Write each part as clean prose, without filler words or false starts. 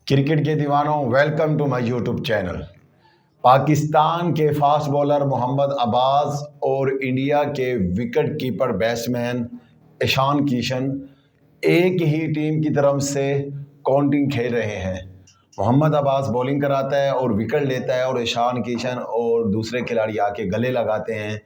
Cricket के दीवानों, welcome to my YouTube channel. Pakistan के फास्ट बॉलर मोहम्मद अब्बास और इंडिया के wicket keeper batsman Ishan Kishan एक ही टीम की तरफ से काउंटिंग खेल रहे हैं। मोहम्मद अब्बास बॉलिंग कराता है और विकेट लेता है और ईशान किशन और दूसरे खिलाड़ी आके गले लगाते हैं।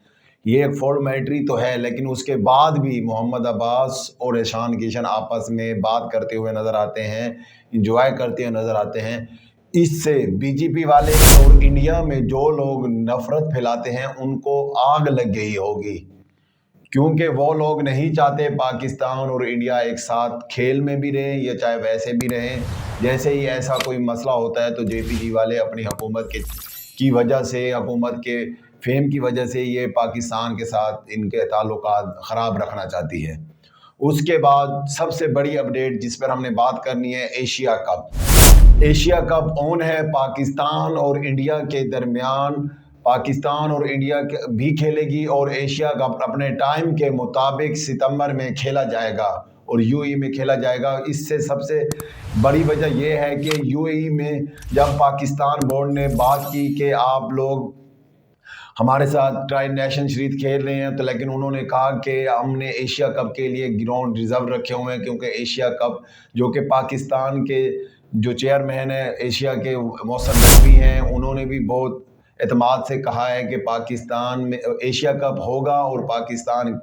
ये एक फॉर्मेलिटी तो है, लेकिन उसके बाद भी मोहम्मद अब्बास और ईशान किशन आपस में बात करते हुए नज़र आते हैं, इंजॉय करते हुए नज़र आते हैं। इससे बीजेपी वाले और इंडिया में जो लोग नफरत फैलाते हैं उनको आग लग गई होगी, क्योंकि वो लोग नहीं चाहते पाकिस्तान और इंडिया एक साथ खेल में भी रहें या चाहे वैसे भी रहें। जैसे ही ऐसा कोई मसला होता है तो जेपीजी वाले अपनी हुकूमत की वजह से, हुकूमत के फेम की वजह से ये पाकिस्तान के साथ इनके ताल्लुकात ख़राब रखना चाहती है। उसके बाद सबसे बड़ी अपडेट जिस पर हमने बात करनी है, Asia cup. Asia cup on है पाकिस्तान और इंडिया के दरमियान। पाकिस्तान और इंडिया भी खेलेगी और एशिया कप अपने टाइम के मुताबिक सितंबर में खेला जाएगा और यूएई में खेला जाएगा। इससे सबसे बड़ी वजह यह है कि यूएई में जब पाकिस्तान बोर्ड ने बात की कि आप लोग हमारे साथ ट्राई नेशन सीरीज खेल रहे हैं, तो लेकिन उन्होंने कहा कि हमने एशिया कप के लिए ग्राउंड रिजर्व रखे हुए हैं, क्योंकि एशिया कप जो कि पाकिस्तान के जो चेयरमैन है एशिया के मौसम नकवी हैं, उन्होंने भी बहुत एतमाद से कहा है कि पाकिस्तान में एशिया कप होगा और पाकिस्तान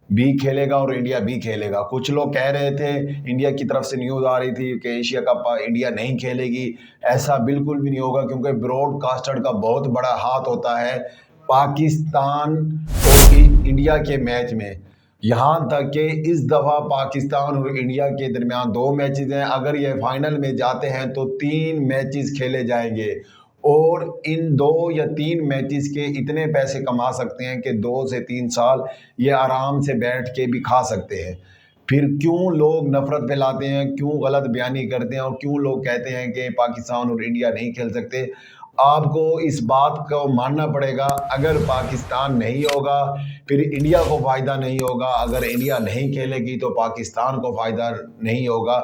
भी खेलेगा और इंडिया भी खेलेगा। कुछ लोग कह रहे थे, इंडिया की तरफ से न्यूज़ आ रही थी कि एशिया कप इंडिया नहीं खेलेगी। ऐसा बिल्कुल भी नहीं होगा, क्योंकि ब्रॉडकास्टर का बहुत बड़ा हाथ होता है पाकिस्तान और इंडिया के मैच में। यहाँ तक कि इस दफ़ा पाकिस्तान और इंडिया के दरमियान 2 मैचेस हैं। अगर ये फाइनल में जाते हैं तो 3 मैचेस खेले जाएंगे और इन 2 या 3 मैचेस के इतने पैसे कमा सकते हैं कि 2 से 3 साल ये आराम से बैठ के भी खा सकते हैं। फिर क्यों लोग नफरत फैलाते हैं, क्यों गलत बयानी करते हैं और क्यों लोग कहते हैं कि पाकिस्तान और इंडिया नहीं खेल सकते? आपको इस बात को मानना पड़ेगा। अगर पाकिस्तान नहीं होगा फिर इंडिया को फ़ायदा नहीं होगा, अगर इंडिया नहीं खेलेगी तो पाकिस्तान को फ़ायदा नहीं होगा।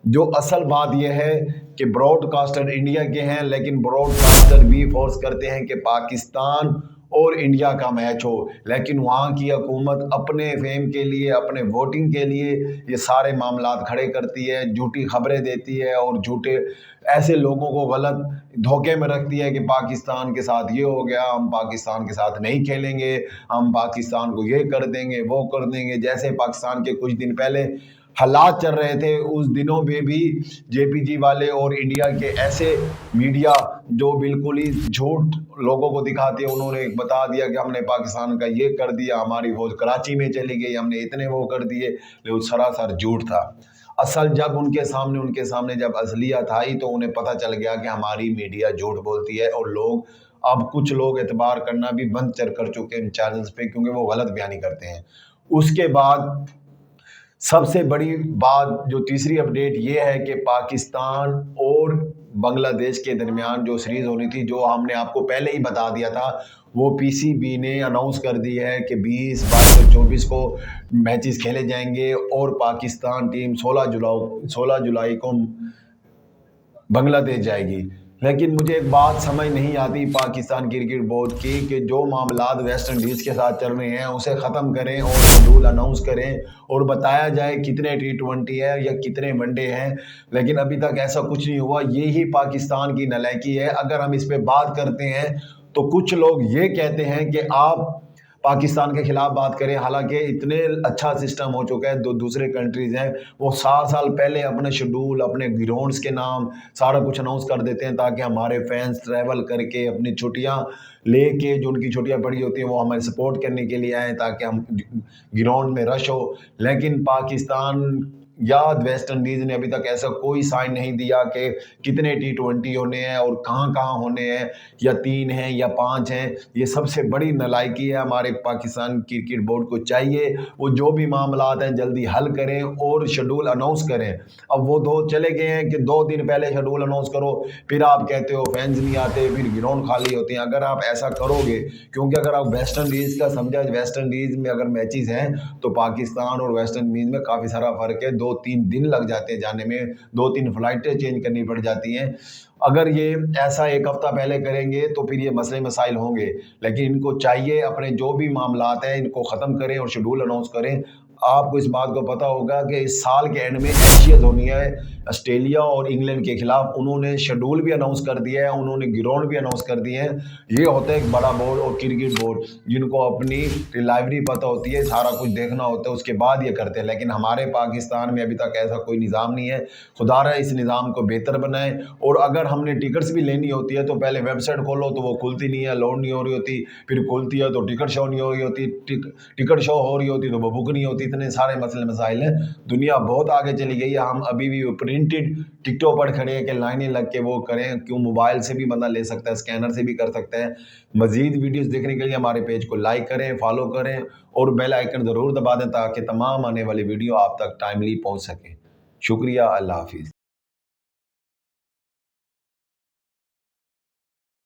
जो असल बात यह है कि ब्रॉडकास्टर इंडिया के हैं, लेकिन ब्रॉडकास्टर भी फोर्स करते हैं कि पाकिस्तान और इंडिया का मैच हो, लेकिन वहाँ की हुकूमत अपने फेम के लिए, अपने वोटिंग के लिए ये सारे मामलात खड़े करती है, झूठी खबरें देती है और झूठे ऐसे लोगों को गलत धोखे में रखती है कि पाकिस्तान के साथ ये हो गया, हम पाकिस्तान के साथ नहीं खेलेंगे, हम पाकिस्तान को ये कर देंगे, वो कर देंगे। जैसे पाकिस्तान के कुछ दिन पहले हालात चल रहे थे, उस दिनों में भी जेपीजी वाले और इंडिया के ऐसे मीडिया जो बिल्कुल ही झूठ लोगों को दिखाते हैं, उन्होंने बता दिया कि हमने पाकिस्तान का ये कर दिया, हमारी फौज कराची में चली गई, हमने इतने वो कर दिए, लेकिन सरासर झूठ था। असल जब उनके सामने जब असलियत आई तो उन्हें पता चल गया कि हमारी मीडिया झूठ बोलती है और लोग अब कुछ लोग एतबार करना भी बंद कर चुके हैं इन चैनल्स पे, क्योंकि वो गलत बयानी करते हैं। उसके बाद सबसे बड़ी बात जो तीसरी अपडेट ये है कि पाकिस्तान और बांग्लादेश के दरमियान जो सीरीज़ होनी थी, जो हमने आपको पहले ही बता दिया था, वो पीसीबी ने अनाउंस कर दी है कि 20, 22 और 24 को मैचेस खेले जाएंगे और पाकिस्तान टीम 16 जुलाई को बांग्लादेश जाएगी। लेकिन मुझे एक बात समझ नहीं आती पाकिस्तान क्रिकेट बोर्ड की कि जो मामलात वेस्ट इंडीज़ के साथ चल रहे हैं उसे ख़त्म करें और शेड्यूल अनाउंस करें और बताया जाए कितने T20 है या कितने वनडे हैं, लेकिन अभी तक ऐसा कुछ नहीं हुआ। ये ही पाकिस्तान की नालायकी है। अगर हम इस पर बात करते हैं तो कुछ लोग ये कहते हैं कि आप पाकिस्तान के खिलाफ बात करें, हालांकि इतने अच्छा सिस्टम हो चुका है, दूसरे कंट्रीज़ हैं वो 7 साल पहले अपने शेड्यूल, अपने ग्राउंड्स के नाम सारा कुछ अनाउंस कर देते हैं, ताकि हमारे फैंस ट्रैवल करके अपनी छुट्टियां लेके, जो उनकी छुट्टियां पड़ी होती हैं, वो हमें सपोर्ट करने के लिए आएँ ताकि हम ग्राउंड में रश हो। लेकिन पाकिस्तान या वेस्ट इंडीज़ ने अभी तक ऐसा कोई साइन नहीं दिया कि कितने T20 होने हैं और कहाँ कहाँ होने हैं, या 3 हैं या 5 हैं। ये सबसे बड़ी नालायकी है। हमारे पाकिस्तान क्रिकेट बोर्ड को चाहिए वो जो भी मामलात हैं जल्दी हल करें और शेड्यूल अनाउंस करें। अब वो 2 चले गए हैं कि 2 दिन पहले शेड्यूल अनाउंस करो, फिर आप कहते हो फैंस नहीं आते, फिर ग्राउंड खाली होते हैं। अगर आप ऐसा करोगे, क्योंकि अगर आप वेस्ट इंडीज़ का समझा, वेस्ट इंडीज़ में अगर मैचेस हैं तो पाकिस्तान और वेस्ट इंडीज़ में काफ़ी सारा फ़र्क है। 2-3 दिन लग जाते हैं जाने में, 2-3 फ्लाइटें चेंज करनी पड़ जाती हैं। अगर ये ऐसा 1 हफ्ता पहले करेंगे तो फिर ये मसले मसाइल होंगे, लेकिन इनको चाहिए अपने जो भी मामलात हैं इनको ख़त्म करें और शेड्यूल अनाउंस करें। आपको इस बात को पता होगा कि इस साल के एंड में एशियन होनी है ऑस्ट्रेलिया और इंग्लैंड के खिलाफ, उन्होंने शेड्यूल भी अनाउंस कर दिया है, उन्होंने ग्राउंड भी अनाउंस कर दिए हैं। ये होता है एक बड़ा बोर्ड और क्रिकेट बोर्ड जिनको अपनी रिलायबिलिटी पता होती है, सारा कुछ देखना होता है, उसके बाद ये करते हैं। लेकिन हमारे पाकिस्तान में अभी तक ऐसा कोई निज़ाम नहीं है। खुदारा इस निज़ाम को बेहतर बनाए। और अगर हमने टिकट्स भी लेनी होती है तो पहले वेबसाइट खोलो तो वो खुलती नहीं है, लोड नहीं हो रही होती, फिर खुलती है तो टिकट शो नहीं हो रही होती, टिकट शो हो रही होती तो वो बुक नहीं होती। इतने सारे मसले मसाइल हैं। दुनिया बहुत आगे चली गई है, हम अभी भी प्रिंटेड टिकटों पर खड़े हैं कि लाइनें लग के वो करें। क्यों, मोबाइल से भी बंदा ले सकता है, स्कैनर से भी कर सकता है। मज़ीद वीडियोस देखने के लिए हमारे पेज को लाइक करें, फॉलो करें और बेल आइकन ज़रूर दबा दें ताकि तमाम आने वाली वीडियो आप तक टाइमली पहुंच सके। शुक्रिया, अल्लाह हाफिज़।